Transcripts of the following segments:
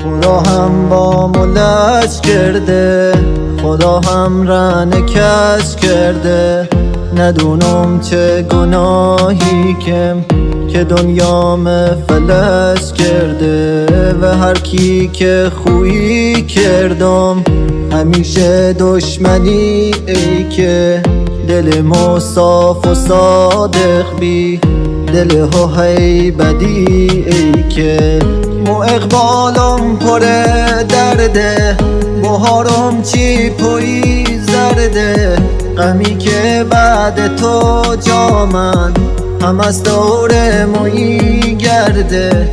خدا هم با ملج کرده، خدا هم رن کش کرده. ندونم چه گناهی که دنیام فلج کرده. و هر کی که خویی کردم همیشه دشمنی. ای که دل ما صاف و صادق بی، دل ها هی بدی. ای که مو اقبالم پر درده، بهارم چی پوی زرده. غمی که بعد تو جامن هم از دور مویی گرده.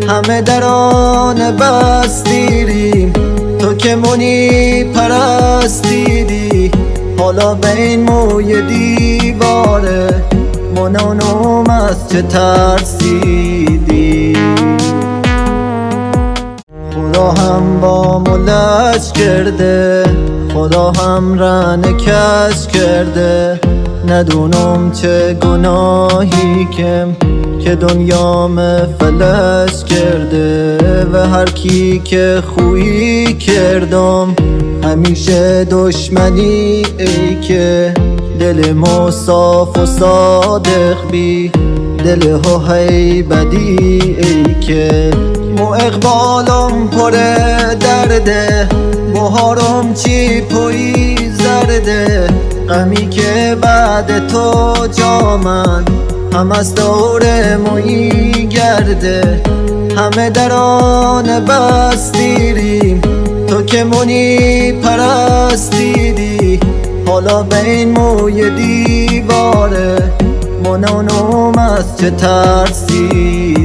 همه در آن بستیریم تو که منی پرستیدی. حالا به این موی دیواره منانم از چه ترسیدی. خدا هم با ملج کرده، خدا هم رن کش کرده. ندونم چه گناهی که دنیام فلج کرده. و هر کی که خویی کردم همیشه دشمنی. ای که دل ما صاف و صادق بی، دل ها هی بدی. ای که مو اقبالم پر درده، بهارم چی پوی زرده. غمی که بعد تو جامن هم از دور مویی گرده. همه در آن بستیریم تو که منی پرستیدی. حالا به این موی دیواره منانم از چه ترسیدی.